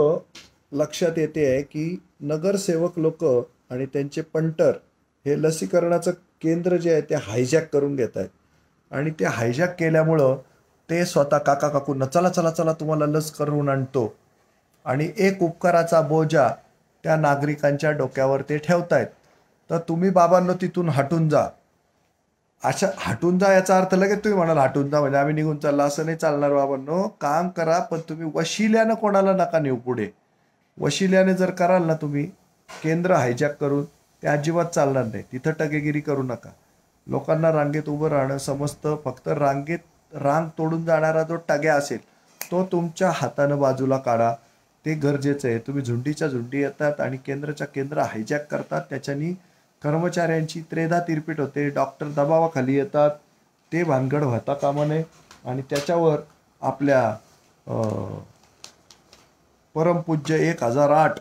लक्षात येते आहे की नगरसेवक लोक आणि त्यांचे पंटर हे लसीकरणाचं केंद्र जे आहे ते हायजॅक करून घेत आहेत. आणि ते हायजॅक केल्यामुळं ते स्वतः काका काकूंना चला चला चला तुम्हाला लस करून आणतो आणि एक उपकाराचा बोजा त्या नागरिकांच्या डोक्यावर ते ठेवतायत. तर तुम्ही बाबांनो तिथून हटून जा. अशा हटून जा याचा अर्थ लगेच तुम्ही म्हणाल हटून जा म्हणजे आम्ही निघून चालला, असं नाही चालणार बाबांनो. काम करा पण तुम्ही वशिल्यानं कोणाला नका नेऊ पुढे. वशिल्याने जर कराल ना तुम्ही केंद्र हायजॅक करून, ते अजिबात चालणार नाही. तिथं टगेगिरी करू नका. लोकांना रांगेत उभं राहणं समजतं. फक्त रांग तोडून जाणारा जो टग्या असेल तो तुमच्या हातानं बाजूला काढा. ते गरजेचं आहे. तुम्ही झुंडीच्या झुंडी येतात आणि केंद्राच्या केंद्र हायजॅक करतात. त्याच्यानी कर्मचाऱ्यांची त्रेधा तिरपीट होते. डॉक्टर दबावाखाली येतात. ते भानगड होता कामा नये. आणि त्याच्यावर आपल्या परमपूज्य 1008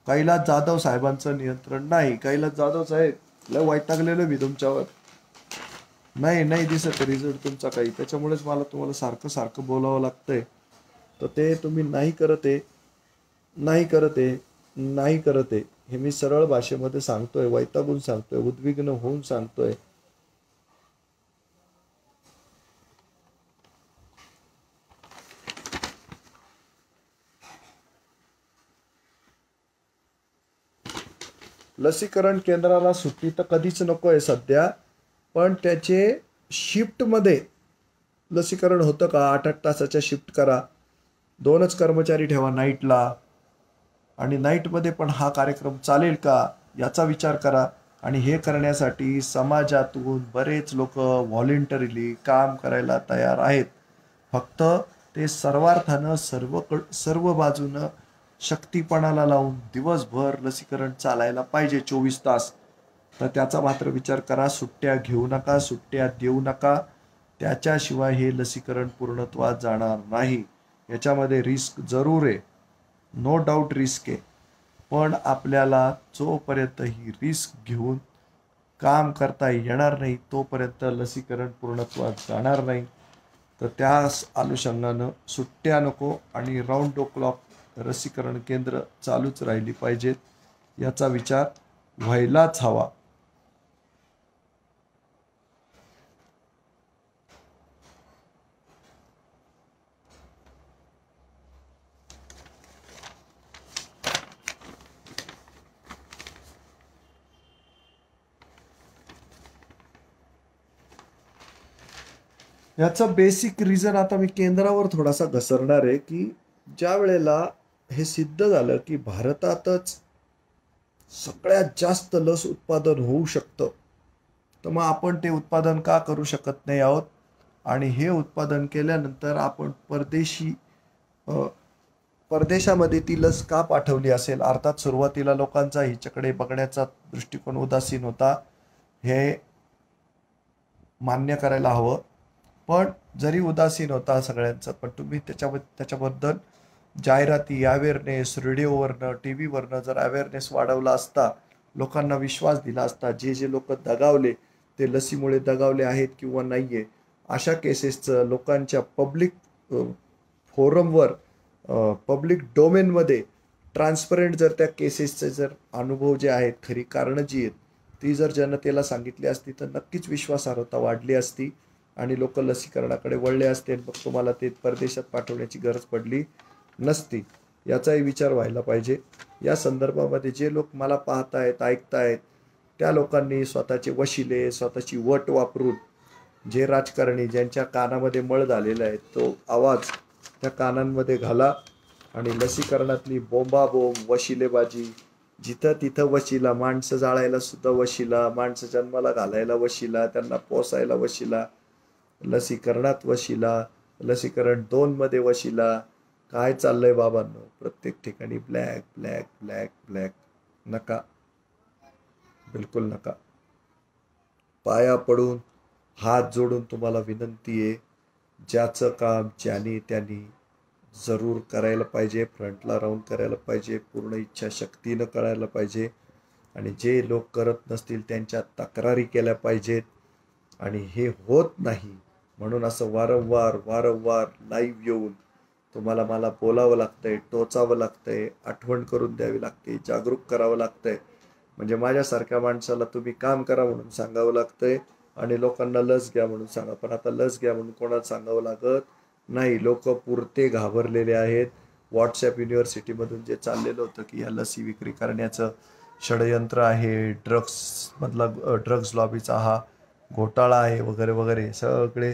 कैलास जाधव साहेबांचं नियंत्रण नाही. कैलास जाधव साहेब लय वैतागलेलो मी तुमच्यावर. नाही दिसत रिझल्ट तुमचा काही. त्याच्यामुळेच मला तुम्हाला सारखं सारखं बोलावं लागतंय. तर ते तुम्ही नाही करत आहे, नाही करत आहे, नाही करत आहे. हे मी सरळ भाषेमध्ये सांगतोय, वैतागून सांगतोय, उद्विग्न होऊन सांगतोय. लसीकरण केंद्राला सुट्टी तर कधीच नको आहे सध्या. पण त्याचे शिफ्टमध्ये लसीकरण होतं का? 8-8 तासाच्या शिफ्ट करा. 2च कर्मचारी ठेवा नाईटला. आणि नाईटमध्ये पण हा कार्यक्रम चालेल का याचा विचार करा. आणि हे करण्यासाठी समाजातून बरेच लोक व्हॉलेंटरीली काम करायला तयार आहेत. फक्त ते सर्वार्थानं सर्व बाजूनं शक्तीपणाला लावून दिवसभर लसीकरण चालायला पाहिजे 24 तास. तर त्याचा मात्र विचार करा. सुट्ट्या घेऊ नका, सुट्ट्या देऊ नका. त्याच्याशिवाय हे लसीकरण पूर्णत्वात जाणार नाही. याच्यामध्ये रिस्क जरूर आहे, नो डाऊट रिस्क आहे. पण आपल्याला जोपर्यंत ही रिस्क घेऊन काम करता येणार नाही तोपर्यंत लसीकरण पूर्णत्वात जाणार नाही. तर त्या अनुषंगानं सुट्ट्या नको आणि राऊंड द क्लॉक लसीकरण केंद्र चालूच राहिली पाहिजेत. याचा विचार व्हायलाच हवा. याचं बेसिक रिझन आता मी केंद्रावर थोडासा घसरणार आहे की ज्या वेळेला हे सिद्ध झालं की भारतातच सगळ्यात जास्त लस उत्पादन होऊ शकतं, तर मग आपण ते उत्पादन का करू शकत नाही आहोत. आणि हे उत्पादन केल्यानंतर आपण परदेशामध्ये ती लस का पाठवली असेल. अर्थात सुरुवातीला लोकांचा हिच्याकडे बघण्याचा दृष्टिकोन उदासीन होता, हे मान्य करायला हवं. पण जरी उदासीन होता सगळ्यांचं, पण तुम्ही त्याच्याबद्दल जाहिराती, अवेअरनेस, रेडिओवरनं, टी व्हीवरनं जर अवेअरनेस वाढवला असता, लोकांना विश्वास दिला असता, जे जे लोक दगावले ते लसीमुळे दगावले आहेत किंवा नाही आहे, अशा केसेसचं लोकांच्या पब्लिक फोरमवर, पब्लिक डोमेनमध्ये ट्रान्सपरंट जर त्या केसेसचे जर अनुभव जे आहेत, खरी कारणं जी आहेत ती जर जनतेला सांगितली असती तर नक्कीच विश्वासार्हता वाढली असती आणि लोक लसीकरणाकडे वळले असते. मग तुम्हाला ते परदेशात पाठवण्याची गरज पडली नसती. याचाही विचार व्हायला पाहिजे. या संदर्भामध्ये जे लोक मला पाहतायत, ऐकतायत, त्या लोकांनी स्वतःचे वशिले, स्वतःची वट वापरून, जे राजकारणी ज्यांच्या कानामध्ये मळ झालेला आहे तो आवाज त्या कानांमध्ये घाला आणि लसीकरणातली बोंबाबोंब, वशिलेबाजी, जिथं तिथं वशिला, माणसं जाळायला सुद्धा वशिला, माणसं जन्माला घालायला वशिला, त्यांना पोसायला वशिला, लसीकरणात वशिला, लसीकरण 2 मध्ये वशिला. काय चाललंय बाबांनो? प्रत्येक ठिकाणी ब्लॅक ब्लॅक ब्लॅक ब्लॅक. नका, बिलकुल नका. पाया पडून हात जोडून तुम्हाला विनंती आहे, ज्याचं काम ज्यानी त्यांनी जरूर करायला पाहिजे, फ्रंटला राहून करायला पाहिजे, पूर्ण इच्छाशक्तीनं करायला पाहिजे. आणि जे लोक करत नसतील त्यांच्या तक्रारी केल्या पाहिजेत. आणि हे होत नाही म्हणून असं वारंवार लाईव्ह येऊन तुम्हाला मला बोलावं लागतंय, टोचावं लागतंय, आठवण करून द्यावी लागते, जागरूक करावं लागतंय. म्हणजे माझ्यासारख्या माणसाला तुम्ही काम करा म्हणून सांगावं लागतंय आणि लोकांना लस घ्या म्हणून सांगा. पण आता लस घ्या म्हणून कोणाला सांगावं लागत नाही. लोक पुरते घाबरलेले आहेत. व्हॉट्सॲप युनिव्हर्सिटीमधून जे चाललेलं होतं की या लसी विक्री करण्याचं षडयंत्र आहे, ड्रग्स लॉबीचा हा घोटाळा आहे वगैरे वगैरे, सगळे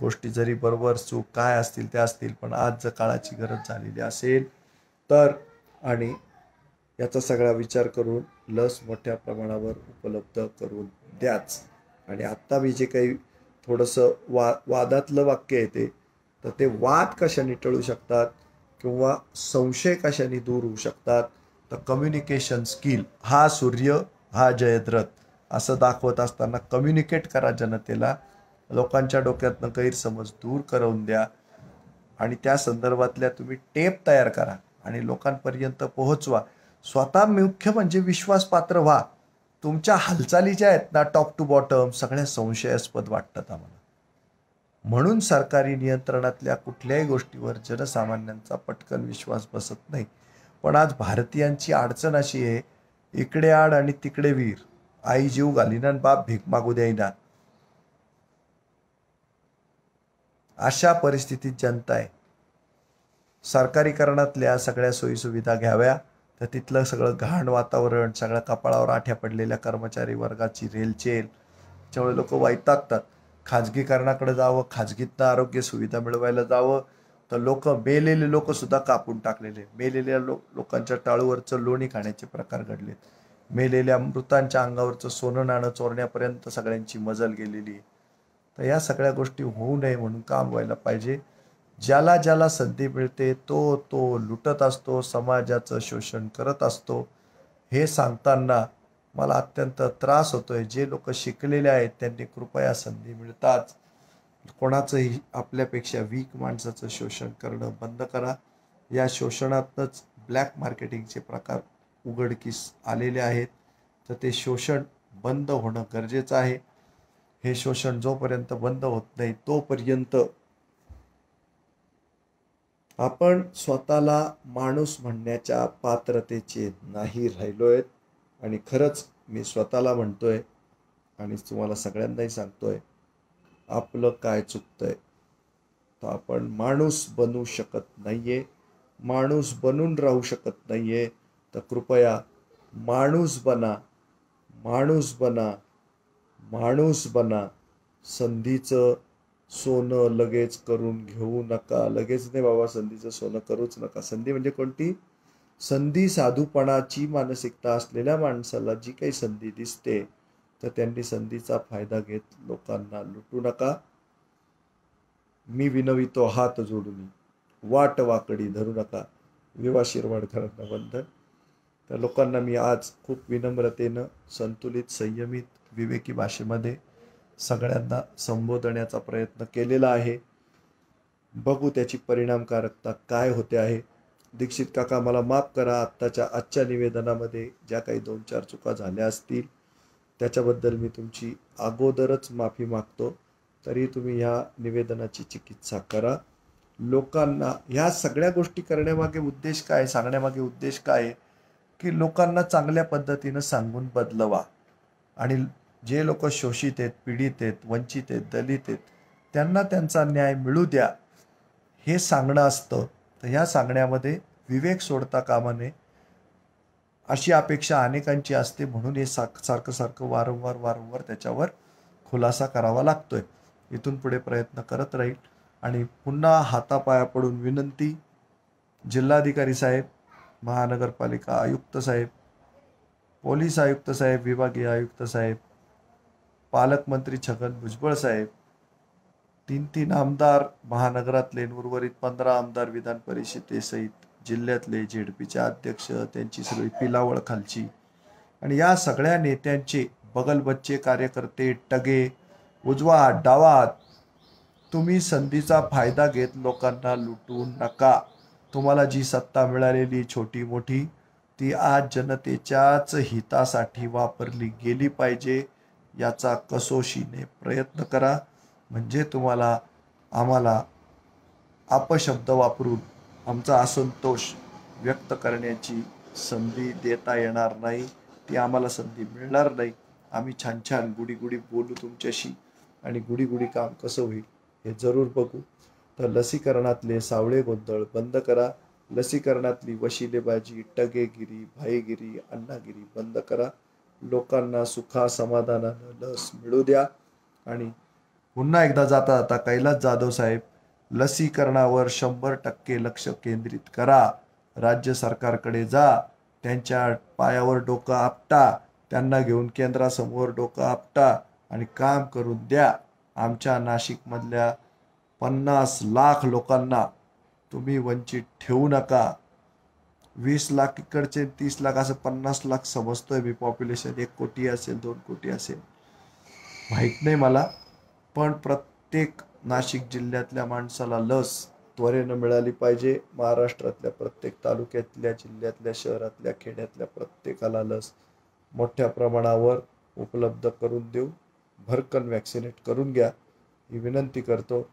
गोष्टी जरी बरोबर चूक काय असतील त्या असतील, पण आज जर काळाची गरज झालेली असेल तर आणि याचा सगळा विचार करून लस मोठ्या प्रमाणावर उपलब्ध करून द्याच. आणि आत्ता मी जे काही थोडंसं वादातलं वाक्य येते तर ते वाद कशाने टळू शकतात किंवा संशय कशाने दूर होऊ शकतात, तर कम्युनिकेशन स्किल हा सूर्य हा जयद्रथ असं दाखवत असताना कम्युनिकेट करा जनतेला, लोकांच्या डोक्यातनं गैरसमज दूर करून द्या आणि त्या संदर्भातल्या तुम्ही टेप तयार करा आणि लोकांपर्यंत पोहोचवा. स्वतः मुख्य म्हणजे विश्वासपात्र व्हा. तुमच्या हालचाली ज्या आहेत ना टॉप टू बॉटम सगळ्या संशयास्पद वाटतात आम्हाला. म्हणून सरकारी नियंत्रणातल्या कुठल्याही गोष्टीवर जनसामान्यांचा पटकन विश्वास बसत नाही. पण आज भारतीयांची अडचण अशी आहे, इकडे आड आणि तिकडे वीर, आई जीव घालीना आणि बाप भीक मागू द्यायना, अशा परिस्थितीत जनता आहे. सरकारीकरणातल्या सगळ्या सोयीसुविधा घ्याव्या तर तिथलं सगळं घाण वातावरण, सगळ्या कपाळावर आठ्या पडलेल्या कर्मचारी वर्गाची रेलचेल, त्यामुळे लोक वैतागतात. खाजगीकरणाकडे जावं, खाजगीतनं आरोग्य सुविधा मिळवायला जावं तर मेलेले लोक सुद्धा कापून टाकलेले, मेलेल्या लोकांच्या टाळूवरचं लोणी खाण्याचे प्रकार घडलेत, मेलेल्या मृतांच्या अंगावरचं सोनं नाणं चोरण्यापर्यंत सगळ्यांची मजल गेलेली आहे. तर या सगळ्या गोष्टी होऊ नये म्हणून काम व्हायला पाहिजे. ज्याला ज्याला संधी मिळते तो तो लुटत असतो, समाजाचं शोषण करत असतो. हे सांगताना मला अत्यंत त्रास होतोय. जे लोक शिकलेले आहेत त्यांनी कृपया संधी मिळताच कोणाचंही आपल्यापेक्षा वीक माणसाचं शोषण करणं बंद करा. या शोषणातच ब्लॅक मार्केटिंगचे प्रकार उघडकीस आलेले आहेत, तर ते शोषण बंद होणं गरजेचं आहे. हे शोषण जोपर्यंत बंद होत नाही तोपर्यंत आपण स्वतःला माणूस म्हणण्याच्या पात्रतेचे नाही राहिलोय. आणि खरंच मी स्वतःला म्हणतोय आणि तुम्हाला सगळ्यांनाही सांगतोय, आपलं काय चुकतंय, तर आपण माणूस बनू शकत नाहीये, माणूस बनून राहू शकत नाहीये. तर कृपया माणूस बना, माणूस बना, माणूस बना. संधीचं सोनं लगेच करून घेऊ नका. लगेच नाही बाबा, संधीचं सोनं करूच नका. संधी म्हणजे कोणती? संधी साधूपणाची मानसिकता असलेल्या माणसाला जी काही संधी दिसते तर त्यांनी संधीचा फायदा घेत लोकांना लुटू नका. मी विनवितो हात जोडून, वाट वाकडी धरू नका. विवा शिरवाडकरांना वंदन. तर लोकांना मी आज खूप विनम्रतेनं, संतुलित, संयमित, विवेकी भाषेमध्ये सगळ्यांना संबोधण्याचा प्रयत्न केलेला आहे. बघू त्याची परिणामकारकता काय होते आहे. दीक्षित काका मला माफ करा, आजच्या निवेदनामध्ये ज्या काही 2-4 चुका झाल्या असतील त्याच्याबद्दल मी तुमची अगोदरच माफी मागतो. तरी तुम्ही ह्या निवेदनाची चिकित्सा करा. लोकांना ह्या सगळ्या गोष्टी करण्यामागे उद्देश काय, सांगण्यामागे उद्देश काय, की लोकांना चांगल्या पद्धतीनं सांगून बदलवा. आणि जे लोक शोषित आहेत, पीडित आहेत, वंचित आहेत, दलित आहेत, त्यांना त्यांचा न्याय मिळू द्या, हे सांगणं असतं. तर ह्या सांगण्यामध्ये विवेक सोडता कामा नये अशी अपेक्षा अनेकांची असते. म्हणून हे सारखं वारंवार त्याच्यावर खुलासा करावा लागतोय. इथून पुढे प्रयत्न करत राहील. आणि पुन्हा हातापाया पडून विनंती, जिल्हाधिकारी साहेब, महानगरपालिका आयुक्त साहेब, पोलीस आयुक्त साहेब, विभागीय आयुक्त साहेब, पालकमंत्री छगन भुजबळ साहेब, 3 आमदार महानगरातले, उर्वरित 15 आमदार विधान परिषदेसहित जिल्ह्यातले, झेडपीचे अध्यक्ष, त्यांची सगळी पिलावळ खालची, आणि या सगळ्या नेत्यांचे बगलबच्चे कार्यकर्ते, टगे, उजवा हात, डावा हात, तुम्ही संधीचा फायदा घेत लोकांना लुटू नका. तुम्हाला जी सत्ता मिळालेली छोटी मोठी ती आज जनतेच्याच हितासाठी वापरली गेली पाहिजे. याचा कसोशीने प्रयत्न करा. म्हणजे तुम्हाला आम्हाला अपशब्द वापरून आमचा असंतोष व्यक्त करण्याची संधी देता येणार नाही. ती आम्हाला संधी मिळणार नाही. आम्ही छान छान गुडी बोलू तुमच्याशी आणि गुडी काम कसं होईल हे जरूर बघू. तर लसीकरणातले सावळे गोंधळ बंद करा. लसीकरणातली वशिलेबाजी, टगेगिरी, भाईगिरी, अण्णागिरी बंद करा. लोकांना सुखा समाधानानं लस मिळू द्या. आणि पुन्हा एकदा जाता कैलास जाधव साहेब, लसीकरणावर 100% लक्ष केंद्रित करा. राज्य सरकारकडे जा, त्यांच्या पायावर डोकं आपटा, त्यांना घेऊन केंद्रासमोर डोकं आपटा आणि काम करून द्या. आमच्या नाशिकमधल्या 50 लाख लोकांना तुम्ही वंचित ठेवू नका. 20 लाख इकडचे, 30 लाख, असं 50 लाख समजतोय मी पॉप्युलेशन. 1 कोटी असेल, 2 कोटी असेल, माहीत नाही मला. पण प्रत्येक नाशिक जिल्ह्यातल्या माणसाला लस त्वरेनं मिळाली पाहिजे. महाराष्ट्रातल्या प्रत्येक तालुक्यातल्या, जिल्ह्यातल्या, शहरातल्या, खेड्यातल्या प्रत्येकाला लस मोठ्या प्रमाणावर उपलब्ध करून देऊ. भरकन वॅक्सिनेट करून घ्या ही विनंती करतो.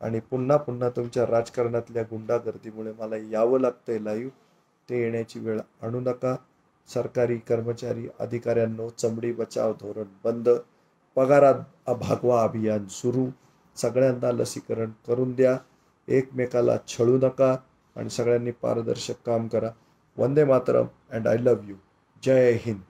आणि पुन्हा पुन्हा तुमच्या राजकारणातल्या गुंडागर्दीमुळे मला यावं लागतंय लाईव्ह, ते येण्याची वेळ आणू नका. सरकारी कर्मचारी अधिकाऱ्यांनो, चमडी बचाव धोरण बंद, पगारात भागवा अभियान सुरू, सगळ्यांना लसीकरण करून द्या, एकमेकाला छळू नका आणि सगळ्यांनी पारदर्शक काम करा. वंदे मातरम अँड आय लव्ह यू. जय हिंद.